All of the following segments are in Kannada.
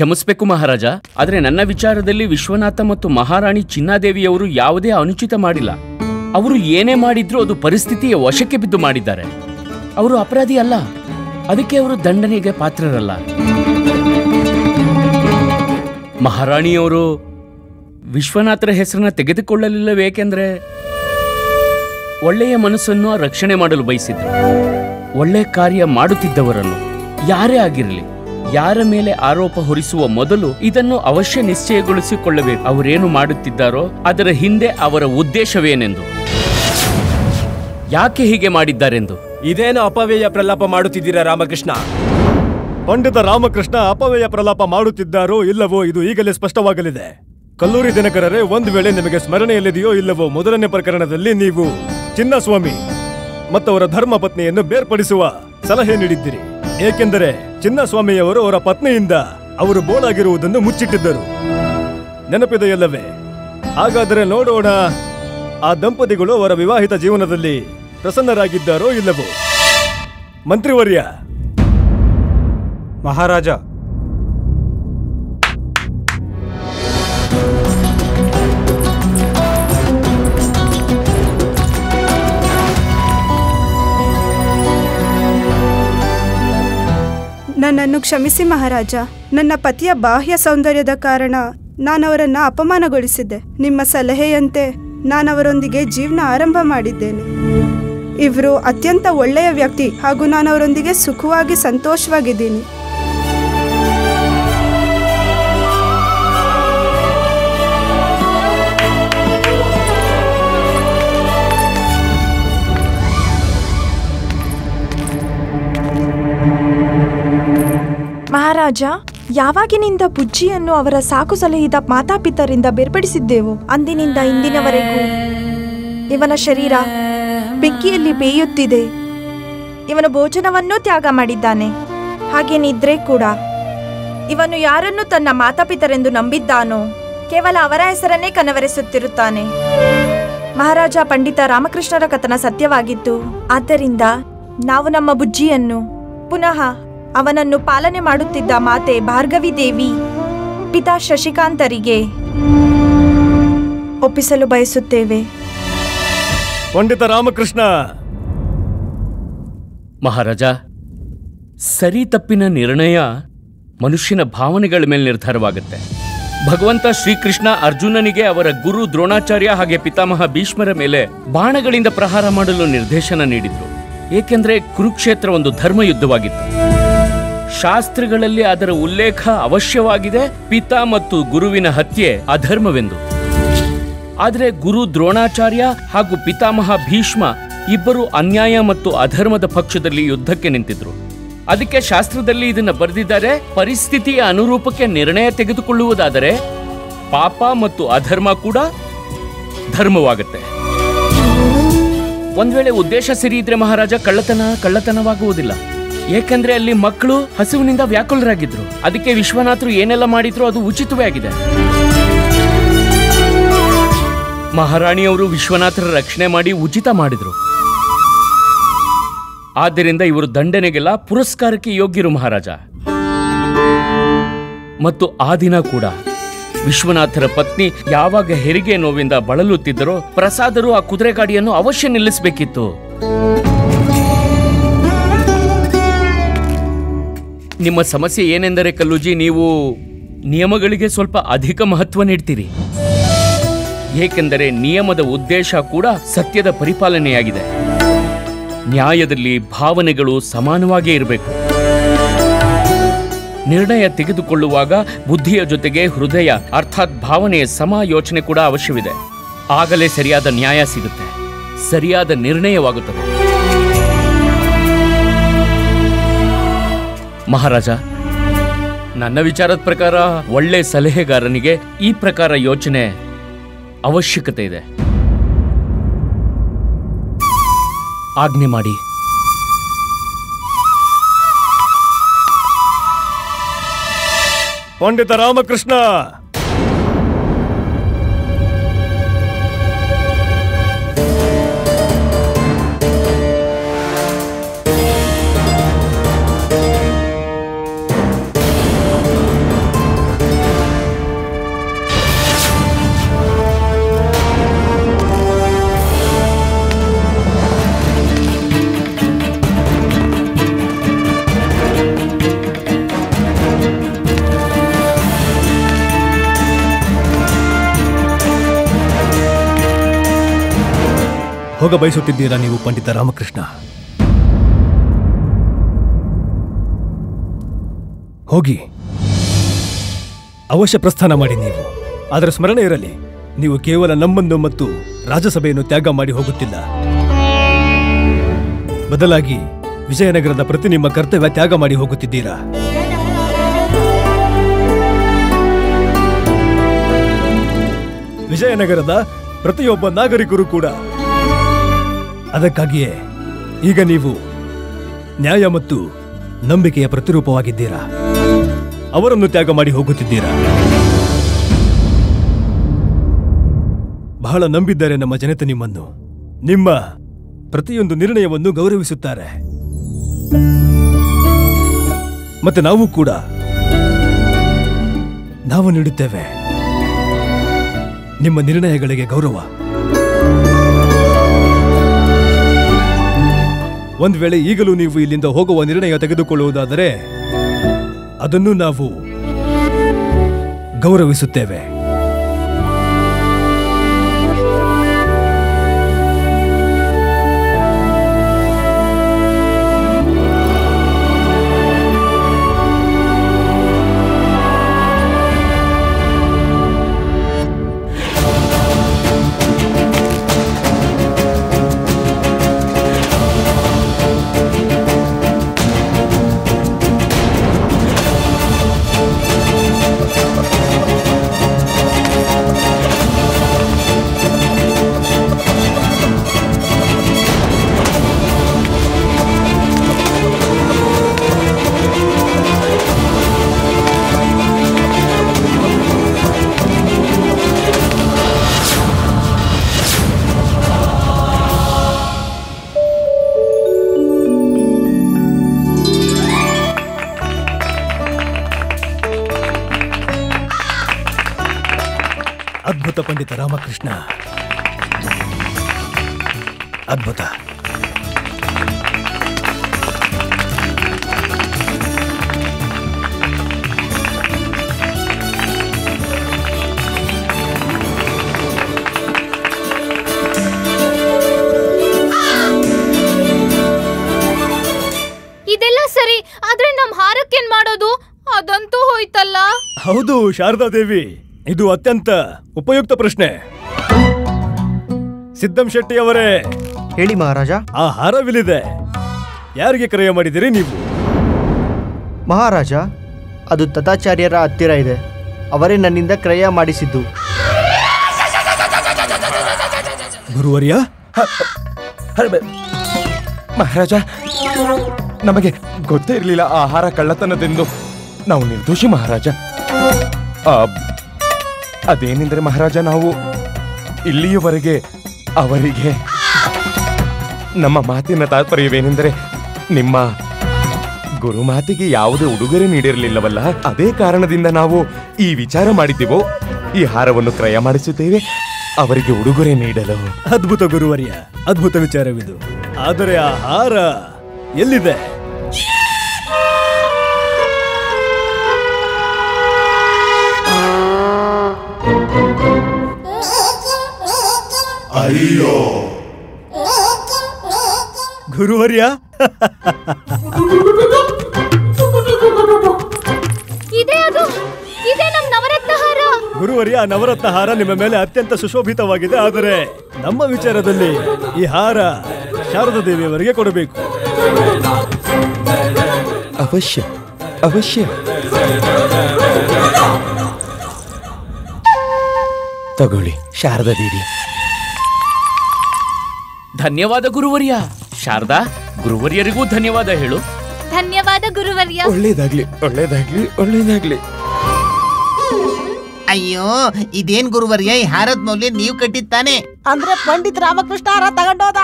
ಕ್ಷಮಿಸಬೇಕು ಮಹಾರಾಜ, ಆದರೆ ನನ್ನ ವಿಚಾರದಲ್ಲಿ ವಿಶ್ವನಾಥ ಮತ್ತು ಮಹಾರಾಣಿ ಚಿನ್ನಾದೇವಿಯವರು ಯಾವುದೇ ಅನುಚಿತ ಮಾಡಿಲ್ಲ. ಅವರು ಏನೇ ಮಾಡಿದ್ರೂ ಅದು ಪರಿಸ್ಥಿತಿಯ ವಶಕ್ಕೆ ಬಿದ್ದು ಮಾಡಿದ್ದಾರೆ. ಅವರು ಅಪರಾಧಿ ಅಲ್ಲ, ಅದಕ್ಕೆ ಅವರು ದಂಡನೆಗೆ ಪಾತ್ರರಲ್ಲ. ಮಹಾರಾಣಿಯವರು ವಿಶ್ವನಾಥರ ಹೆಸರನ್ನ ತೆಗೆದುಕೊಳ್ಳಲಿಲ್ಲವೇಕೆಂದ್ರೆ ಒಳ್ಳೆಯ ಮನಸ್ಸನ್ನು ರಕ್ಷಣೆ ಮಾಡಲು ಬಯಸಿದ್ರು. ಒಳ್ಳೆಯ ಕಾರ್ಯ ಮಾಡುತ್ತಿದ್ದವರನ್ನು ಯಾರೇ ಆಗಿರಲಿ, ಯಾರ ಮೇಲೆ ಆರೋಪ ಹೊರಿಸುವ ಮೊದಲು ಇದನ್ನು ಅವಶ್ಯ ನಿಶ್ಚಯಗೊಳಿಸಿಕೊಳ್ಳಬೇಕು. ಅವರೇನು ಮಾಡುತ್ತಿದ್ದಾರೋ ಅದರ ಹಿಂದೆ ಅವರ ಉದ್ದೇಶವೇನೆಂದು, ಯಾಕೆ ಹೀಗೆ ಮಾಡಿದ್ದಾರೆಂದು. ಇದೇನು ಅಪವ್ಯಯ ಪ್ರಲಾಪ ಮಾಡುತ್ತಿದ್ದೀರಾ ರಾಮಕೃಷ್ಣ? ಪಂಡಿತ ರಾಮಕೃಷ್ಣ ಅಪವ್ಯಯ ಪ್ರಲಾಪ ಮಾಡುತ್ತಿದ್ದಾರೋ ಇಲ್ಲವೋ ಇದು ಈಗಲೇ ಸ್ಪಷ್ಟವಾಗಲಿದೆ. ಕಲ್ಲೂರಿ ದಿನಕರರೇ, ಒಂದು ವೇಳೆ ನಿಮಗೆ ಸ್ಮರಣೆಯಲ್ಲಿದೆಯೋ ಇಲ್ಲವೋ, ಮೊದಲನೇ ಪ್ರಕರಣದಲ್ಲಿ ನೀವು ಚಿನ್ನಸ್ವಾಮಿ ಮತ್ತವರ ಧರ್ಮ ಪತ್ನಿಯನ್ನು ಬೇರ್ಪಡಿಸುವ ಸಲಹೆ ನೀಡಿದ್ದೀರಿ. ಏಕೆಂದರೆ ಚಿನ್ನಸ್ವಾಮಿಯವರು ಅವರ ಪತ್ನಿಯಿಂದ ಅವರು ಬೋಳಾಗಿರುವುದನ್ನು ಮುಚ್ಚಿಟ್ಟಿದ್ದರು. ನೆನಪಿದೆಯಲ್ಲವೇ? ಹಾಗಾದರೆ ನೋಡೋಣ, ಆ ದಂಪತಿಗಳು ಅವರ ವಿವಾಹಿತ ಜೀವನದಲ್ಲಿ ಪ್ರಸನ್ನರಾಗಿದ್ದಾರೋ ಇಲ್ಲವೋ. ಮಂತ್ರಿವರ್ಯ. ಮಹಾರಾಜ, ನನ್ನನ್ನು ಕ್ಷಮಿಸಿ ಮಹಾರಾಜ. ನನ್ನ ಪತಿಯ ಬಾಹ್ಯ ಸೌಂದರ್ಯದ ಕಾರಣ ನಾನವರನ್ನ ಅಪಮಾನಗೊಳಿಸಿದ್ದೆ. ನಿಮ್ಮ ಸಲಹೆಯಂತೆ ನಾನವರೊಂದಿಗೆ ಜೀವನ ಆರಂಭ ಮಾಡಿದ್ದೇನೆ. ಇವರು ಅತ್ಯಂತ ಒಳ್ಳೆಯ ವ್ಯಕ್ತಿ ಹಾಗೂ ನಾನವರೊಂದಿಗೆ ಸುಖವಾಗಿ ಸಂತೋಷವಾಗಿದ್ದೀನಿ. ಮಹಾರಾಜ, ಯಾವಾಗಿನಿಂದ ಬುಜ್ಜಿಯನ್ನು ಅವರ ಸಾಕು ಸಲಹಿದ ಮಾತಾಪಿತರಿಂದ ಬೇರ್ಪಡಿಸಿದ್ದೆವು, ಅಂದಿನಿಂದ ಇಂದಿನವರೆಗೂ ಇವನ ಶರೀರ ಬೆಂಕಿಯಲ್ಲಿ ಬೇಯುತ್ತಿದೆ. ಇವನು ಭೋಜನವನ್ನೂ ತ್ಯಾಗ ಮಾಡಿದ್ದಾನೆ, ಹಾಗೆ ನಿದ್ರೆ ಕೂಡ. ಇವನು ಯಾರನ್ನು ತನ್ನ ಮಾತಾಪಿತರೆಂದು ನಂಬಿದ್ದಾನೋ ಕೇವಲ ಅವರ ಹೆಸರನ್ನೇ ಕನವರಿಸುತ್ತಿರುತ್ತಾನೆ. ಮಹಾರಾಜ, ಪಂಡಿತ ರಾಮಕೃಷ್ಣರ ಕಥನ ಸತ್ಯವಾಗಿತ್ತು. ಆದ್ದರಿಂದ ನಾವು ನಮ್ಮ ಬುಜ್ಜಿಯನ್ನು ಪುನಃ ಅವನನ್ನು ಪಾಲನೆ ಮಾಡುತ್ತಿದ್ದ ಮಾತೆ ಭಾರ್ಗವಿ ದೇವಿ, ಪಿತಾ ಶಶಿಕಾಂತರಿಗೆ ಒಪ್ಪಿಸಲು ಬಯಸುತ್ತೇವೆ. ಪಂಡಿತ ರಾಮಕೃಷ್ಣ. ಮಹಾರಾಜ, ಸರಿ ತಪ್ಪಿನ ನಿರ್ಣಯ ಮನುಷ್ಯನ ಭಾವನೆಗಳ ಮೇಲೆ ನಿರ್ಧಾರವಾಗುತ್ತೆ. ಭಗವಂತ ಶ್ರೀಕೃಷ್ಣ ಅರ್ಜುನನಿಗೆ ಅವರ ಗುರು ದ್ರೋಣಾಚಾರ್ಯ ಹಾಗೆ ಪಿತಾಮಹ ಭೀಷ್ಮರ ಮೇಲೆ ಬಾಣಗಳಿಂದ ಪ್ರಹಾರ ಮಾಡಲು ನಿರ್ದೇಶನ ನೀಡಿದ್ರು. ಏಕೆಂದ್ರೆ ಕುರುಕ್ಷೇತ್ರ ಒಂದು ಧರ್ಮ ಯುದ್ಧವಾಗಿತ್ತು. ಶಾಸ್ತ್ರಗಳಲ್ಲಿ ಅದರ ಉಲ್ಲೇಖ ಅವಶ್ಯವಾಗಿದೆ, ಪಿತಾ ಮತ್ತು ಗುರುವಿನ ಹತ್ಯೆ ಅಧರ್ಮವೆಂದು. ಆದರೆ ಗುರು ದ್ರೋಣಾಚಾರ್ಯ ಹಾಗೂ ಪಿತಾಮಹ ಭೀಷ್ಮ ಇಬ್ಬರು ಅನ್ಯಾಯ ಮತ್ತು ಅಧರ್ಮದ ಪಕ್ಷದಲ್ಲಿ ಯುದ್ಧಕ್ಕೆ ನಿಂತಿದ್ರು. ಅದಕ್ಕೆ ಶಾಸ್ತ್ರದಲ್ಲಿ ಇದನ್ನ ಬರೆದಿದ್ದಾರೆ, ಪರಿಸ್ಥಿತಿಯ ಅನುರೂಪಕ್ಕೆ ನಿರ್ಣಯ ತೆಗೆದುಕೊಳ್ಳುವುದಾದರೆ ಪಾಪ ಮತ್ತು ಅಧರ್ಮ ಕೂಡ ಧರ್ಮವಾಗುತ್ತೆ. ಒಂದ್ ವೇಳೆ ಉದ್ದೇಶ ಸರಿ ಇದ್ರೆ ಮಹಾರಾಜ, ಕಳ್ಳತನವಾಗುವುದಿಲ್ಲ. ಏಕೆಂದ್ರೆ ಅಲ್ಲಿ ಮಕ್ಕಳು ಹಸಿವಿನಿಂದ ವ್ಯಾಕುಲರಾಗಿದ್ರು. ಅದಕ್ಕೆ ವಿಶ್ವನಾಥರು ಏನೆಲ್ಲ ಮಾಡಿದ್ರು ಅದು ಉಚಿತವೇ ಆಗಿದೆ. ಮಹಾರಾಣಿಯವರು ವಿಶ್ವನಾಥರ ರಕ್ಷಣೆ ಮಾಡಿ ಉಚಿತ ಮಾಡಿದ್ರು. ಆದ್ದರಿಂದ ಇವರು ದಂಡನೆಗೆಲ್ಲ ಪುರಸ್ಕಾರಕ್ಕೆ ಯೋಗ್ಯರು ಮಹಾರಾಜ. ಮತ್ತು ಆ ದಿನ ಕೂಡ ವಿಶ್ವನಾಥರ ಪತ್ನಿ ಯಾವಾಗ ಹೆರಿಗೆ ನೋವಿಂದ ಬಳಲುತ್ತಿದ್ದರೋ ಪ್ರಸಾದರು ಆ ಕುದುರೆ ಗಾಡಿಯನ್ನು ಅವಶ್ಯ ನಿಲ್ಲಿಸಬೇಕಿತ್ತು. ನಿಮ್ಮ ಸಮಸ್ಯೆ ಏನೆಂದರೆ ಕಲ್ಲುಜಿ, ನೀವು ನಿಯಮಗಳಿಗೆ ಸ್ವಲ್ಪ ಅಧಿಕ ಮಹತ್ವ ನೀಡ್ತೀರಿ. ಏಕೆಂದರೆ ನಿಯಮದ ಉದ್ದೇಶ ಕೂಡ ಸತ್ಯದ ಪರಿಪಾಲನೆಯಾಗಿದೆ. ನ್ಯಾಯದಲ್ಲಿ ಭಾವನೆಗಳು ಸಮಾನವಾಗೇ ಇರಬೇಕು. ನಿರ್ಣಯ ತೆಗೆದುಕೊಳ್ಳುವಾಗ ಬುದ್ಧಿಯ ಜೊತೆಗೆ ಹೃದಯ ಅರ್ಥಾತ್ ಭಾವನೆಯ ಸಮಾಯೋಚನೆ ಕೂಡ ಅವಶ್ಯವಿದೆ. ಆಗಲೇ ಸರಿಯಾದ ನ್ಯಾಯ ಸಿಗುತ್ತೆ, ಸರಿಯಾದ ನಿರ್ಣಯವಾಗುತ್ತದೆ. ಮಹಾರಾಜ, ನನ್ನ ವಿಚಾರದ ಪ್ರಕಾರ ಒಳ್ಳೆ ಸಲಹೆಗಾರನಿಗೆ ಈ ಪ್ರಕಾರ ಯೋಚನೆ ಅವಶ್ಯಕತೆ ಇದೆ. ಆಜ್ಞೆ ಮಾಡಿ. ಪಂಡಿತ ರಾಮಕೃಷ್ಣ. ಹೋಗ ಬಯಸುತ್ತಿದ್ದೀರಾ ನೀವು ಪಂಡಿತ ರಾಮಕೃಷ್ಣ? ಹೋಗಿ ಅವಶ್ಯ ಪ್ರಸ್ಥಾನ ಮಾಡಿ ನೀವು. ಅದರ ಸ್ಮರಣೆ ಇರಲಿ, ನೀವು ಕೇವಲ ನಮ್ಮನ್ನು ಮತ್ತು ರಾಜಸಭೆಯನ್ನು ತ್ಯಾಗ ಮಾಡಿ ಹೋಗುತ್ತಿಲ್ಲ. ಬದಲಾಗಿ ವಿಜಯನಗರದ ಪ್ರತಿ ನಿಮ್ಮ ಕರ್ತವ್ಯ ತ್ಯಾಗ ಮಾಡಿ ಹೋಗುತ್ತಿದ್ದೀರಾ. ವಿಜಯನಗರದ ಪ್ರತಿಯೊಬ್ಬ ನಾಗರಿಕರು ಕೂಡ. ಅದಕ್ಕಾಗಿಯೇ ಈಗ ನೀವು ನ್ಯಾಯ ಮತ್ತು ನಂಬಿಕೆಯ ಪ್ರತಿರೂಪವಾಗಿದ್ದೀರಾ. ಅವರನ್ನು ತ್ಯಾಗ ಮಾಡಿ ಹೋಗುತ್ತಿದ್ದೀರಾ. ಬಹಳ ನಂಬಿದ್ದಾರೆ ನಮ್ಮ ಜನತೆ ನಿಮ್ಮನ್ನು. ನಿಮ್ಮ ಪ್ರತಿಯೊಂದು ನಿರ್ಣಯವನ್ನು ಗೌರವಿಸುತ್ತಾರೆ. ಮತ್ತೆ ನಾವು ಕೂಡ ನಾವು ನೀಡುತ್ತೇವೆ ನಿಮ್ಮ ನಿರ್ಣಯಗಳಿಗೆ ಗೌರವ. ಒಂದು ವೇಳೆ ಈಗಲೂ ನೀವು ಇಲ್ಲಿಂದ ಹೋಗುವ ನಿರ್ಣಯ ತೆಗೆದುಕೊಳ್ಳುವುದಾದರೆ ಅದನ್ನು ನಾವು ಗೌರವಿಸುತ್ತೇವೆ. ಅದ್ಭುತ ಪಂಡಿತ ರಾಮಕೃಷ್ಣ, ಅದ್ಭುತ. ಇದೆಲ್ಲ ಸರಿ, ಆದ್ರೆ ನಮ್ ಹಾರಕ್ಕೇನ್ ಮಾಡೋದು? ಅದಂತೂ ಹೋಯ್ತಲ್ಲ. ಹೌದು ಶಾರದಾ ದೇವಿ, ಇದು ಅತ್ಯಂತ ಉಪಯುಕ್ತ ಪ್ರಶ್ನೆ. ಸಿದ್ದಂ ಶೆಟ್ಟಿ ಅವರೇ, ಹೇಳಿ ಮಹಾರಾಜ. ಆ ಹಾರವಿಲ್ಲಿದೆ, ಯಾರಿಗೆ ಕ್ರಯ ಮಾಡಿದಿರಿ ನೀವು? ಮಹಾರಾಜ, ಅದು ತಥಾಚಾರ್ಯರ ಹತ್ತಿರ ಇದೆ. ಅವರೇ ನನ್ನಿಂದ ಕ್ರಯ ಮಾಡಿಸಿದ್ದು. ಗುರುವರ್ಯ, ಮಹಾರಾಜ, ನಮಗೆ ಗೊತ್ತೇ ಇರಲಿಲ್ಲ ಆಹಾರ ಕಳ್ಳತನದೆಂದು. ನಾವು ನಿರ್ದೋಷಿ ಮಹಾರಾಜ. ಅದೇನೆಂದರೆ ಮಹಾರಾಜ, ನಾವು ಇಲ್ಲಿಯವರೆಗೆ ಅವರಿಗೆ ನಮ್ಮ ಮಾತಿನ ತಾತ್ಪರ್ಯವೇನೆಂದರೆ ನಿಮ್ಮ ಗುರುಮಾತಿಗೆ ಯಾವುದೇ ಉಡುಗೊರೆ ನೀಡಿರಲಿಲ್ಲವಲ್ಲ. ಅದೇ ಕಾರಣದಿಂದ ನಾವು ಈ ವಿಚಾರ ಮಾಡಿದ್ದೆವು. ಈ ಹಾರವನ್ನು ಕ್ರಯ ಮಾಡಿಸುತ್ತೇವೆ ಅವರಿಗೆ ಉಡುಗೊರೆ ನೀಡಲು. ಅದ್ಭುತ ಗುರುವರ್ಯ, ಅದ್ಭುತ ವಿಚಾರವಿದು. ಆದರೆ ಆ ಹಾರ ಎಲ್ಲಿದೆ? ಅಯ್ಯೋ ಗುರುವರ್ಯ, ಇದೇ ನಮ್ ನವರತ್ನ ಹಾರ. ಗುರುವರ್ಯ, ನವರತ್ನ ಹಾರ ನಿಮ್ಮ ಮೇಲೆ ಅತ್ಯಂತ ಸುಶೋಭಿತವಾಗಿದೆ. ಆದರೆ ನಮ್ಮ ವಿಚಾರದಲ್ಲಿ ಈ ಹಾರ ಶಾರದಾ ದೇವಿಯವರಿಗೆ ಕೊಡಬೇಕು. ಅವಶ್ಯ ಅವಶ್ಯ. ತಗೊಳ್ಳಿ ಶಾರದಾ ದೇವಿ. ಧನ್ಯವಾದ ಗುರುವರ್ಯ. ಶಾರದಾ, ಗುರುವರ್ಯರಿಗೂ ಧನ್ಯವಾದ ಹೇಳು. ಧನ್ಯವಾದ ಗುರುವರ್ಯ. ಒಳ್ಳೇದಾಗ್ಲಿ ಒಳ್ಳೇದಾಗ್ಲಿ ಒಳ್ಳೇದಾಗ್ಲಿ. ಅಯ್ಯೋ, ಇದೇನ್ ಗುರುವರ್ಯ, ಈ ಹಾರದ ಮೌಲ್ಯ ನೀವು ಕಟ್ಟಿತ್ತಾನೆ? ಅಂದ್ರೆ ಪಂಡಿತ್ ರಾಮಕೃಷ್ಣ ಹಾರ ತಗೊಂಡೋದ.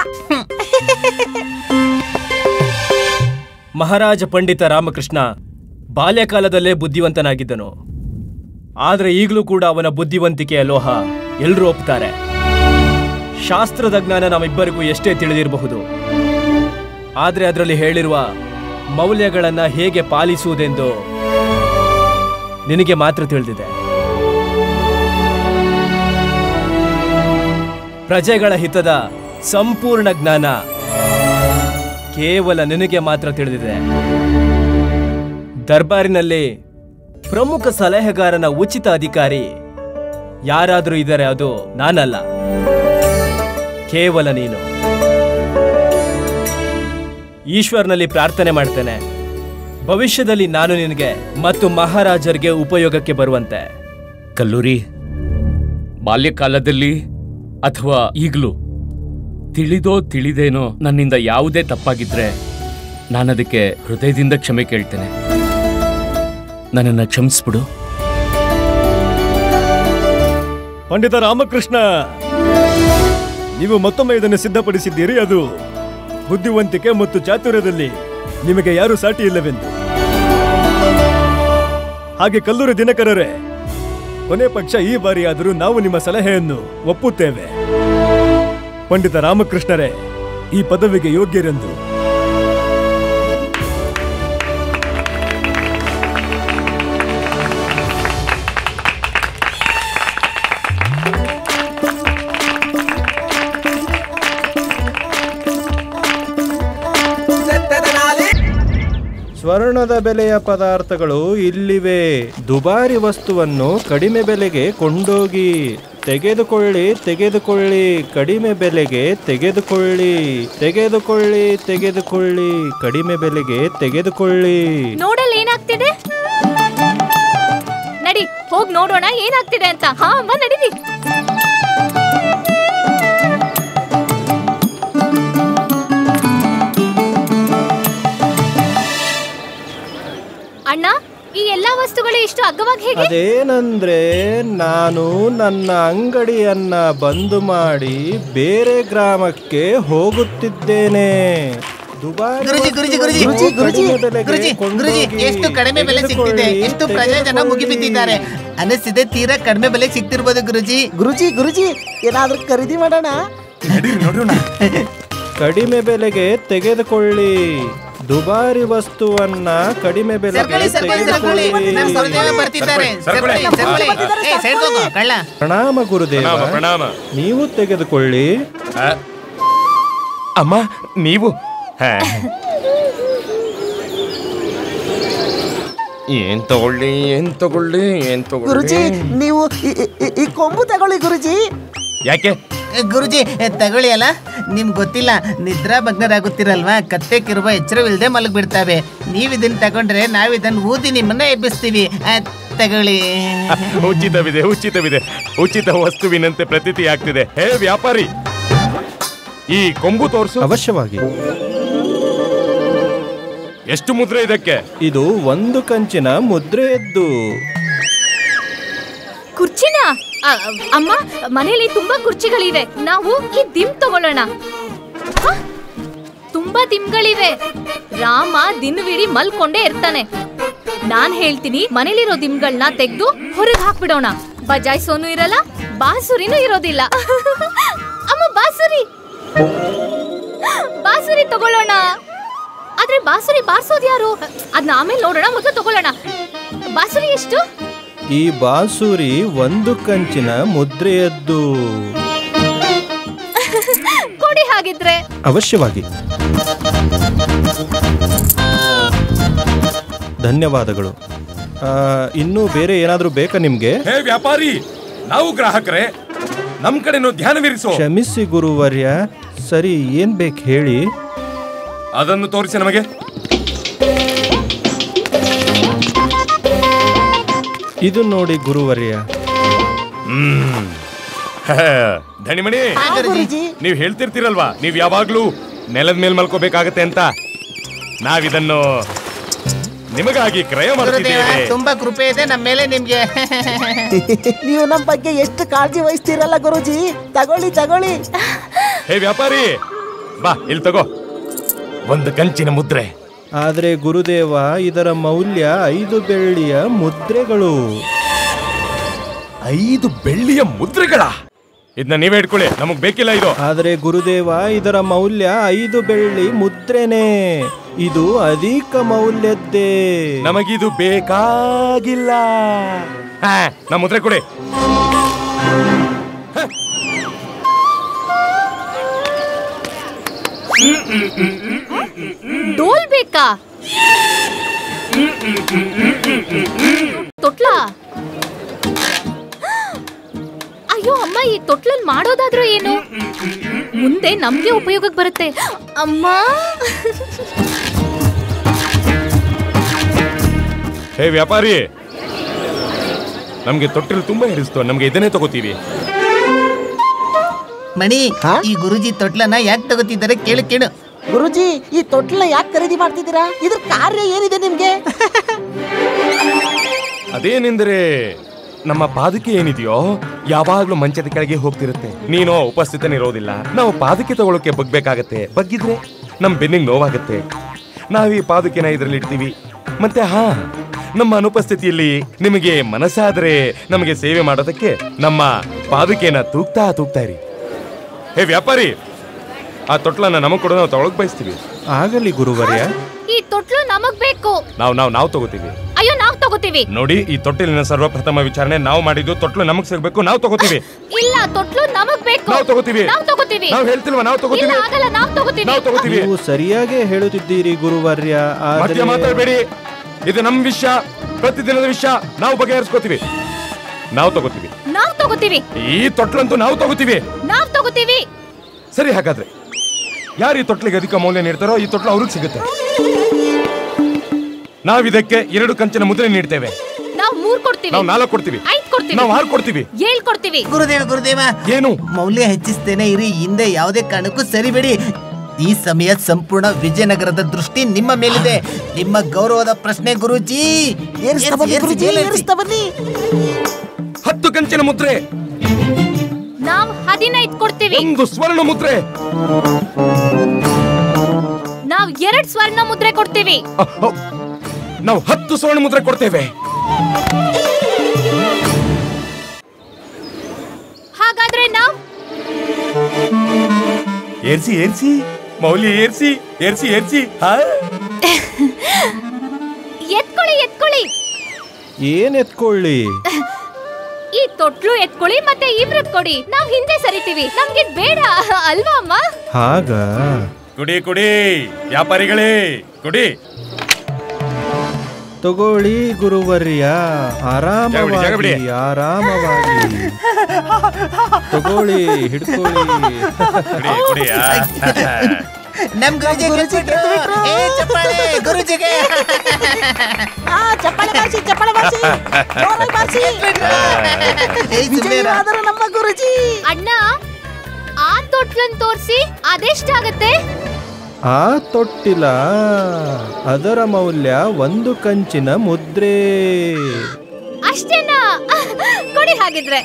ಮಹಾರಾಜ ಪಂಡಿತ ರಾಮಕೃಷ್ಣ ಬಾಲ್ಯಕಾಲದಲ್ಲೇ ಬುದ್ಧಿವಂತನಾಗಿದ್ದನು. ಆದ್ರೆ ಈಗಲೂ ಕೂಡ ಅವನ ಬುದ್ಧಿವಂತಿಕೆಯ ಲೋಹ ಎಲ್ಲರೂ ಒಪ್ತಾರೆ. ಶಾಸ್ತ್ರದ ಜ್ಞಾನ ನಮ್ಮಿಬ್ಬರಿಗೂ ಎಷ್ಟೇ ತಿಳಿದಿರಬಹುದು, ಆದ್ರೆ ಅದರಲ್ಲಿ ಹೇಳಿರುವ ಮೌಲ್ಯಗಳನ್ನ ಹೇಗೆ ಪಾಲಿಸುವುದೆಂದು ನಿನಗೆ ಮಾತ್ರ ತಿಳಿದಿದೆ. ಪ್ರಜೆಗಳ ಹಿತದ ಸಂಪೂರ್ಣ ಜ್ಞಾನ ಕೇವಲ ನಿನಗೆ ಮಾತ್ರ ತಿಳಿದಿದೆ. ದರ್ಬಾರಿನಲ್ಲಿ ಪ್ರಮುಖ ಸಲಹೆಗಾರನ ಉಚಿತ ಅಧಿಕಾರಿ ಯಾರಾದರೂ ಇದ್ದಾರೆ, ಅದು ನಾನಲ್ಲ, ಕೇವಲ ನೀನು. ಈಶ್ವರನಲ್ಲಿ ಪ್ರಾರ್ಥನೆ ಮಾಡ್ತೇನೆ, ಭವಿಷ್ಯದಲ್ಲಿ ನಾನು ನಿನಗೆ ಮತ್ತು ಮಹಾರಾಜರಿಗೆ ಉಪಯೋಗಕ್ಕೆ ಬರುವಂತೆ. ಕಲ್ಲೂರಿ, ಬಾಲ್ಯಕಾಲದಲ್ಲಿ ಅಥವಾ ಈಗಲೂ ತಿಳಿದೋ ತಿಳಿದೇನೋ ನನ್ನಿಂದ ಯಾವುದೇ ತಪ್ಪಾಗಿದ್ರೆ ನಾನದಕ್ಕೆ ಹೃದಯದಿಂದ ಕ್ಷಮೆ ಕೇಳ್ತೇನೆ. ನನ್ನನ್ನು ಕ್ಷಮಿಸ್ಬಿಡು. ಪಂಡಿತ ರಾಮಕೃಷ್ಣ, ನೀವು ಮತ್ತೊಮ್ಮೆ ಇದನ್ನು ಸಿದ್ಧಪಡಿಸಿದ್ದೀರಿ. ಅದು ಬುದ್ಧಿವಂತಿಕೆ ಮತ್ತು ಚಾತುರ್ಯದಲ್ಲಿ ನಿಮಗೆ ಯಾರು ಸಾಟಿ ಇಲ್ಲವೆಂದು. ಹಾಗೆ ಕಲ್ಲೂರಿ ದಿನಕರರೇ, ಕೊನೆ ಪಕ್ಷ ಈ ಬಾರಿಯಾದರೂ ನಾವು ನಿಮ್ಮ ಸಲಹೆಯನ್ನು ಒಪ್ಪುತ್ತೇವೆ. ಪಂಡಿತ ರಾಮಕೃಷ್ಣರೇ ಈ ಪದವಿಗೆ ಯೋಗ್ಯರೆಂದು. ಸ್ವರ್ಣದ ಬೆಲೆಯ ಪದಾರ್ಥಗಳು ಇಲ್ಲಿವೆ. ದುಬಾರಿ ವಸ್ತುವನ್ನು ಕಡಿಮೆ ಬೆಲೆಗೆ ಕೊಂಡೋಗಿ ತೆಗೆದುಕೊಳ್ಳಿ, ತೆಗೆದುಕೊಳ್ಳಿ, ಕಡಿಮೆ ಬೆಲೆಗೆ ತೆಗೆದುಕೊಳ್ಳಿ, ತೆಗೆದುಕೊಳ್ಳಿ, ತೆಗೆದುಕೊಳ್ಳಿ, ಕಡಿಮೆ ಬೆಲೆಗೆ ತೆಗೆದುಕೊಳ್ಳಿ. ನೋಡಲ್ಲ ಏನಾಗ್ತಿದೆ? ನಡಿ ಹೋಗ್ ನೋಡೋಣ ಏನಾಗ್ತಿದೆ ಅಂತ. ಹಾ ಅಮ್ಮ, ನಡೀರಿ. ಅಣ್ಣ, ಈ ಎಲ್ಲಾ ವಸ್ತುಗಳು ಇಷ್ಟು ಅಗ್ಗವಾಗಿ ಹೇಗೆ? ಅದೇನಂದ್ರೆ, ನಾನು ನನ್ನ ಅಂಗಡಿಯನ್ನ ಬಂದು ಮಾಡಿ ಬೇರೆ ಗ್ರಾಮಕ್ಕೆ ಹೋಗುತ್ತಿದ್ದೇನೆ. ಎಷ್ಟು ಕಡಿಮೆ ಬೆಲೆ ಸಿಗ್ತಿದೆ, ಎಷ್ಟು ಪ್ರಯೋಜನ ಮುಗಿಬಿದ್ದಿದ್ದಾರೆ. ಅನಿಸಿದೆ ತೀರಾ ಕಡಿಮೆ ಬೆಲೆ ಸಿಗ್ತಿರ್ಬೋದು ಗುರುಜಿ. ಗುರುಜಿ ಏನಾದ್ರೂ ಖರೀದಿ ಮಾಡೋಣ. ಕಡಿಮೆ ಬೆಲೆಗೆ ತೆಗೆದುಕೊಳ್ಳಿ. ದುಬಾರಿ ವಸ್ತುವನ್ನ ಕಡಿಮೆ ಬೆಲೆಗೆ ತೆಗೆದುಕೊಳ್ಳಿ. ಪ್ರಣಾಮ ಗುರುದೇವ. ಪ್ರಣಾಮ. ನೀವು ತೆಗೆದುಕೊಳ್ಳಿ. ಅಮ್ಮ, ನೀವು ಏನ್ ತಗೊಳ್ಳಿ, ಏನ್ ತಗೊಳ್ಳಿ, ಏನ್ ಗುರುಜಿ ತಗೊಳ್ಳಿ? ನೀವು ಈ ಕೊಂಬು ತಗೊಳ್ಳಿ ಗುರುಜಿ. ಯಾಕೆ ಗುರುಜಿ ತಗೊಳ್ಳಿ ಅಲ್ಲ, ನಿಮ್ಗೆ ಗೊತ್ತಿಲ್ಲ, ನಿದ್ರಾ ಭಗ್ನರಾಗುತ್ತಿರಲ್ವಾ, ಕತ್ತೆ ಕಿರುವ ಎಚ್ಚರವಿಲ್ಲದೆ ಮಲಗ್ಬಿಡ್ತಾವೆ. ನೀವು ಇದನ್ನ ತಗೊಂಡ್ರೆ ನಾವಿದನ್ನು ಊದಿ ನಿಮ್ಮನ್ನ ಎಬ್ಬಿಸ್ತೀವಿ. ತಗೊಳ್ಳಿ. ಉಚಿತವಿದೆ, ಉಚಿತವಿದೆ. ಉಚಿತ ವಸ್ತುವಿನಂತೆ ಪ್ರತೀತಿ ಆಗ್ತಿದೆ. ಹೇ ವ್ಯಾಪಾರಿ, ಈ ಕೊಂಬು ತೋರಿಸು. ಅವಶ್ಯವಾಗಿ. ಎಷ್ಟು ಮುದ್ರೆ ಇದಕ್ಕೆ? ಇದು 1 ಕಂಚಿನ ಮುದ್ರೆಯದ್ದು. ಕುರ್ಚಿನ? ಅಮ್ಮ, ಮನೆಯಲ್ಲಿ ತುಂಬಾ ಕುರ್ಚಿಗಳಿವೆ, ನಾವು ಈ ದಿಮ್ ತಗೊಳ್ಳೋಣ. ತುಂಬಾ ದಿಮ್ಗಳಿವೆ. ರಾಮ ದಿನವಿಡೀ ಮಲ್ಕೊಂಡೇ ಇರ್ತಾನೆ. ನಾನ್ ಹೇಳ್ತೀನಿ, ಮನೇಲಿರೋ ದಿಮ್ಗಳನ್ನ ತೆಗೆದು ಹೊರಗೆ ಹಾಕ್ಬಿಡೋಣ. ಬಜಾಯ್ಸೋನು ಇರಲ್ಲ, ಬಾಸುರಿನೂ ಇರೋದಿಲ್ಲ. ಅಮ್ಮ, ಬಾಸುರಿ ತಗೊಳ್ಳೋಣ. ಆದ್ರೆ ಬಾಸುರಿ ಬಾರ್ಸೋದು ಯಾರು? ಅದನ್ನ ಆಮೇಲೆ ನೋಡೋಣ, ಮೊದಲು ತಗೊಳ್ಳೋಣ. ಬಾಸುರಿ ಎಷ್ಟು? ಈ ಬಾಸುರಿ 1 ಕಂಚಿನ ಮುದ್ರೆಯದ್ದು. ಕೊಡಿ ಹಾಗಿದ್ರೆ. ಅವಶ್ಯವಾಗಿ. ಧನ್ಯವಾದಗಳು. ಇನ್ನೂ ಬೇರೆ ಏನಾದ್ರೂ ಬೇಕಾ ನಿಮ್ಗೆ? ಹೇ ವ್ಯಾಪಾರಿ, ನಾವು ಗ್ರಾಹಕರೇ, ನಮ್ ಕಡೆನೂ ಧ್ಯಾನವಿರಿಸೋ. ಕ್ಷಮಿಸಿ ಗುರುವರ್ಯ. ಸರಿ, ಏನ್ ಬೇಕು ಹೇಳಿ. ಅದನ್ನು ತೋರಿಸಿ ನಮಗೆ. ಇದು ನೋಡಿ ಗುರುವರ್ಯ. ಧಣಿಮಣಿ, ನೀವ್ ಹೇಳ್ತಿರ್ತೀರಲ್ವಾ, ನೀವ್ ಯಾವಾಗ್ಲೂ ನೆಲದ ಮೇಲ್ ಮಲ್ಕೋಬೇಕಾಗತ್ತೆ ಅಂತ. ನಾವಿದನ್ನು ನಿಮಗಾಗಿ ಕ್ರಯ ಮಾಡ್ತಿದ್ದೇವೆ. ತುಂಬಾ ಕೃಪೆ ಇದೆ ನಮ್ಮ ಮೇಲೆ ನಿಮ್ಗೆ. ನೀವು ನಮ್ಮ ಬಗ್ಗೆ ಎಷ್ಟು ಕಾಳಜಿ ವಹಿಸ್ತೀರಲ್ಲ ಗುರುಜಿ. ತಗೊಳ್ಳಿ ತಗೊಳ್ಳಿ. ಹೇ ವ್ಯಾಪಾರಿ, ಬಾ ಇಲ್ಲಿ ತಗೋ, 1 ಕಂಚಿನ ಮುದ್ರೆ. ಆದ್ರೆ ಗುರುದೇವ, ಇದರ ಮೌಲ್ಯ 5 ಬೆಳ್ಳಿಯ ಮುದ್ರೆಗಳು. 5 ಬೆಳ್ಳಿಯ ಮುದ್ರೆಗಳ? ಇದನ್ನ ನೀವೇ ಇಟ್ಕೊಳ್ಳಿ, ನಮಗ್ ಬೇಕಿಲ್ಲ ಇದು. ಆದ್ರೆ ಗುರುದೇವ, ಇದರ ಮೌಲ್ಯ 5 ಬೆಳ್ಳಿ ಮುದ್ರೆನೇ. ಇದು ಅಧಿಕ ಮೌಲ್ಯದ್ದೇ. ನಮಗಿದು ಬೇಕಾಗಿಲ್ಲ. ನಮ್ಮ ಮುದ್ರೆ ಕೊಡಿ. ಡೋಲ್ ಬೇಕಾ? ತೊಟ್ಲ? ಅಯ್ಯೋ ಅಮ್ಮ, ಈ ತೊಟ್ಲಲ್ಲಿ ಮಾಡೋದಾದ್ರೂ ಏನು? ಮುಂದೆ ನಮ್ಗೆ ಉಪಯೋಗಕ್ಕೆ ಬರುತ್ತೆ ಅಮ್ಮ. ಹೇ ವ್ಯಾಪಾರಿ, ನಮ್ಗೆ ತೊಟ್ಟಿಲು ತುಂಬಾ ಹಿಡಿಸ್ತು, ನಮ್ಗೆ ಇದನ್ನೇ ತಗೋತೀವಿ. ಮಣಿ, ಈ ಗುರುಜಿ ತೊಟ್ಲನ್ನ ಯಾಕೆ ತಗೋತಿದ್ದಾರೆ ಕೇಳು ಕೇಳು. ಗುರುಜಿ, ಈ ತೊಟ್ಲ ಯಾಕೆ ಖರೀದಿ ಮಾಡ್ತಿದ್ದೀರಾ? ಇದ್ರ ಕಾರ್ಯ ಏನಿದೆ ನಿಮ್ಗೆ? ಅದೇನೆಂದರೆ ನಮ್ಮ ಪಾದಕೆ ಏನಿದೆಯೋ ಯಾವಾಗ್ಲೂ ಮಂಚದ ಕೆಳಗೆ ಹೋಗ್ತಿರುತ್ತೆ. ನೀನೋ ಉಪಸ್ಥಿತನಿರೋದಿಲ್ಲ. ನಾವು ಪಾದಕೆ ತಗೊಳಕ್ಕೆ ಬಗ್ಬೇಕಾಗತ್ತೆ. ಬಗ್ಗಿದ್ರೆ ನಮ್ ಬೆನ್ನಿಗೆ ನೋವಾಗತ್ತೆ. ನಾವೀ ಪಾದಕೆನ ಇದ್ರಲ್ಲಿ ಇಡ್ತೀವಿ. ಮತ್ತೆ ನಮ್ಮ ಅನುಪಸ್ಥಿತಿಯಲ್ಲಿ ನಿಮಗೆ ಮನಸ್ಸಾದ್ರೆ ನಮಗೆ ಸೇವೆ ಮಾಡೋದಕ್ಕೆ ನಮ್ಮ ಪಾದಕೆನ ತೂಗ್ತಾ ಇರಿ. ಹೇ ವ್ಯಾಪಾರಿ, ಆ ತೊಟ್ಲನ್ನ ನಮಗ್ ಕೊಡೋ, ನಾವು ತಗೊಳಕ್ ಬಯಸ್ತೀವಿ. ಆಗಲಿ ಗುರುವರ್ಯ. ಈ ತೊಟ್ಲು ನಮಗ್ ಬೇಕು. ನಾವು ತಗೋತೀವಿ. ಅಯ್ಯೋ, ನಾವ್ ತಗೋತೀವಿ. ನೋಡಿ, ಈ ತೊಟ್ಟಿಲಿನ ಸರ್ವಪ್ರಥಮ ವಿಚಾರಣೆ ನಾವು ಮಾಡಿದ್ದು. ತೊಟ್ಲು ನಮಗ್ ಸಿಗ್ಬೇಕು, ನಾವು ತಗೋತೀವಿ. ಇಲ್ಲ, ತೊಟ್ಲು ನಮಗ್ ಬೇಕು. ನಾವು ತಗೋತೀವಿ. ನಾವು ಹೇಳ್ತಿಲ್ವಾ? ನಾವು ತಗೋತೀವಿ. ನೀವು ಸರಿಯಾಗಿ ಹೇಳುತ್ತಿದ್ದೀರಿ ಗುರುವರ್ಯ. ಮಧ್ಯ ಮಾತಾಡಬೇಡಿ. ಇದು ನಮ್ ವಿಷಯ, ಪ್ರತಿದಿನದ ವಿಷಯ. ನಾವು ಬಗೆಹರಿಸ್ಕೋತೀವಿ. ನಾವು ತಗೋತೀವಿ. ಈ ತೊಟ್ಲಂತೂ ನಾವು ತಗೋತೀವಿ. ಸರಿ, ಹಾಗಾದ್ರೆ ಯಾರು ಈ ತೊಟ್ಲಿಗೆ ಅಧಿಕ ಮೌಲ್ಯ ನೀಡ್ತಾರೋ ಈ ತೊಟ್ಲು ಅವ್ರಿಗೆ ಸಿಗುತ್ತೆ. ನಾವಿದಕ್ಕೆ 2 ಕಂಚಿನ ಮುದ್ರೆ ನೀಡ್ತೇವೆ. ನಾವು 3 ಕೊಡ್ತೀವಿ. ನಾವು 4 ಕೊಡ್ತೀವಿ. 5 ಕೊಡ್ತೀವಿ. ನಾವು 6 ಕೊಡ್ತೀವಿ. 7 ಕೊಡ್ತೀವಿ. ಗುರುದೇವ, ಏನು ಮೌಲ್ಯ ಹೆಚ್ಚಿಸ್ತೇನೆ ಇರಿ. ಹಿಂದೆ ಯಾವುದೇ ಕಾರಣಕ್ಕೂ ಸರಿಬೇಡಿ. ಈ ಸಮಯ ಸಂಪೂರ್ಣ ವಿಜಯನಗರದ ದೃಷ್ಟಿ ನಿಮ್ಮ ಮೇಲಿದೆ. ನಿಮ್ಮ ಗೌರವದ ಪ್ರಶ್ನೆ ಗುರುಜಿ. 10 ಕಂಚಿನ ಮುದ್ರೆ. ನಾವು 15 ಕೊಡ್ತೀವಿ. 1 ಸ್ವರ್ಣ ಮುದ್ರೆ. ನಾವು 2 ಸ್ವರ್ಣ ಮುದ್ರೆ ಕೊಡ್ತೀವಿ. ನಾವು 10 ಸ್ವರ್ಣ ಮುದ್ರೆ ಕೊಡ್ತೇವೆ. ಹಾಗಾದ್ರೆ ನಾವು ಏರ್ಸಿ ಮೌಲ್ಯ ಏರ್ಸಿ. ಎತ್ಕೊಳ್ಳಿ. ಏನ್ ಎತ್ಕೊಳ್ಳಿ? ಈ ತೊಟ್ಲು ಎತ್ಕೊಳ್ಳಿ, ಮತ್ತೆ ಇವ್ರದ್ ಕೊಡಿ. ನಾವ್ ಹಿಂದೆ ಸರಿತೀವಿ. ನಮ್ಗೆ ಬೇಡ ಅಲ್ವಾ ಅಮ್ಮ? ಹಾಗ ಕುಡಿ ವ್ಯಾಪಾರಿಗಳೇ, ಕುಡಿ. ತಗೊಳ್ಳಿ ಗುರುವರ್ಯ, ಆರಾಮವಾಗಿ ತಗೊಳ್ಳಿ, ಹಿಡ್ಕೊಳ್ಳಿ. ನಮ್ ಗುರುಜಿ ಗುರುಜಿಗೆ ನಮ್ಮ ಗುರುಜಿ. ಅಣ್ಣ, ಆ ತೊಟ್ಲನ್ ತೋರ್ಸಿ. ಅದೆಷ್ಟಾಗತ್ತೆ? ಆ ತೊಟ್ಟಿಲ ಅದರ ಮೌಲ್ಯ 1 ಕಂಚಿನ ಮುದ್ರೆ. ಅಷ್ಟೇನಾ? ಕೊಡಿ ಹಾಗಿದ್ರೆ.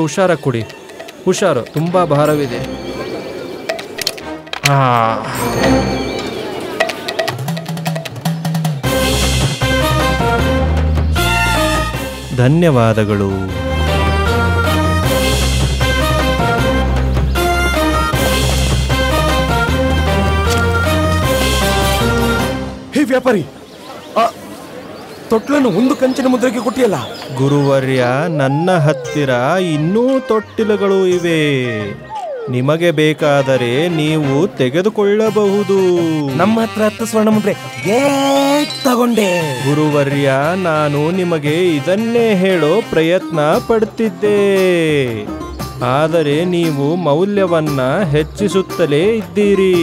ಹುಷಾರ ಕೊಡಿ, ಹುಷಾರು, ತುಂಬಾ ಭಾರವಿದೆ. ಧನ್ಯವಾದಗಳು. ಹೇ ವ್ಯಾಪಾರಿ, ತೊಟ್ಲನ್ನು 1 ಕಂಚಿನ ಮುದ್ರೆಗೆ ಕೊಟ್ಟಿಯಲ್ಲ? ಗುರುವರ್ಯ, ನನ್ನ ಹತ್ತಿರ ಇನ್ನೂ ತೊಟ್ಟಿಲುಗಳು ಇವೆ. ನಿಮಗೆ ಬೇಕಾದರೆ ನೀವು ತೆಗೆದುಕೊಳ್ಳಬಹುದು. ನಮ್ಮ ಹತ್ರ 10 ಸ್ವರ್ಣ ಮುದ್ರೆ ತಗೊಂಡೆ. ಗುರುವರ್ಯ, ನಾನು ನಿಮಗೆ ಇದನ್ನೇ ಹೇಳೋ ಪ್ರಯತ್ನ ಪಡ್ತಿದ್ದೆ. ಆದರೆ ನೀವು ಮೌಲ್ಯವನ್ನ ಹೆಚ್ಚಿಸುತ್ತಲೇ ಇದ್ದೀರಿ.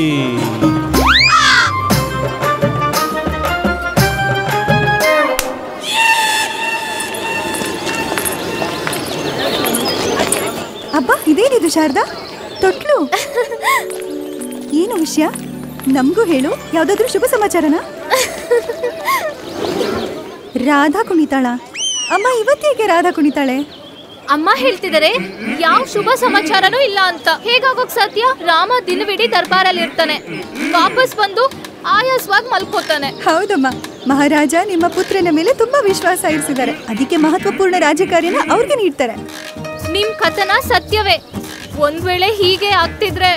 ಅಬ್ಬಾ, ಇದೇನಿದು ಶಾರದಾ? ತೊಟ್ಲು ಏನು ವಿಷಯ? ನಮಗೂ ಹೇಳು. ಯಾವ್ದಾದ್ರೂ ಶುಭ ಸಮಾಚಾರನಾ? ರಾಧಾ ಕುಣಿತಾಳ? ಅಮ್ಮ, ಇವತ್ತೇಕೆ ರಾಧಾ ಕುಣಿತಾಳೆ? ಅಮ್ಮ ಹೇಳ್ತಿದ್ದಾರೆ ಯಾವ ಶುಭ ಸಮಾಚಾರನೂ ಇಲ್ಲ ಅಂತ. ಹೇಗಾಗೋಕ್ ಸಾಧ್ಯ? ರಾಮ ದಿನವಿಡೀ ದರ್ಬಾರಲ್ಲಿ ಇರ್ತಾನೆ, ವಾಪಸ್ ಬಂದು ಆಯಾಸವಾಗಿ ಮಲ್ಕೋತಾನೆ. ಹೌದಮ್ಮ, ಮಹಾರಾಜ ನಿಮ್ಮ ಪುತ್ರನ ಮೇಲೆ ತುಂಬಾ ವಿಶ್ವಾಸ ಇರಿಸಿದ್ದಾರೆ. ಅದಕ್ಕೆ ಮಹತ್ವಪೂರ್ಣ ರಾಜಕಾರ್ಯನ ಅವ್ರಿಗೆ ನೀಡ್ತಾರೆ. ನಿಮ್ ಕಥನ ಸತ್ಯವೇ. ಒಂದ್ ವೇಳೆ ಹೀಗೆ ಆಗ್ತಿದ್ರೆ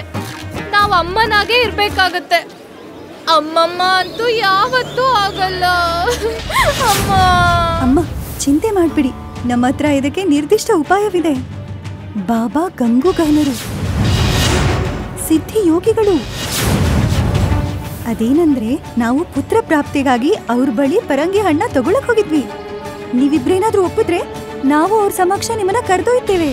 ನಾವ್ ಅಮ್ಮನಾಗೆ ಇರ್ಬೇಕಾಗತ್ತೆ. ಅಮ್ಮಮ್ಮ ಅಂತೂ ಯಾವತ್ತೂ ಆಗಲ್ಲ. ಅಮ್ಮ, ಚಿಂತೆ ಮಾಡ್ಬಿಡಿ. ನಮ್ಮ ಹತ್ರ ಇದಕ್ಕೆ ನಿರ್ದಿಷ್ಟ ಉಪಾಯವಿದೆ. ಬಾಬಾ ಗಂಗೂಗಾನರು ಸಿದ್ಧಿ ಯೋಗಿಗಳು. ಅದೇನಂದ್ರೆ ನಾವು ಪುತ್ರ ಪ್ರಾಪ್ತಿಗಾಗಿ ಅವ್ರ ಬಳಿ ಪರಂಗಿ ಹಣ್ಣ ತಗೊಳಕ್ ಹೋಗಿದ್ವಿ. ನೀವಿಬ್ರೇನಾದ್ರೂ ಒಪ್ಪಿದ್ರೆ ನಾವು ಅವ್ರ ಸಮಕ್ಷ ನಿಮ್ಮನ್ನ ಕರೆದೊಯ್ತೇವೆ.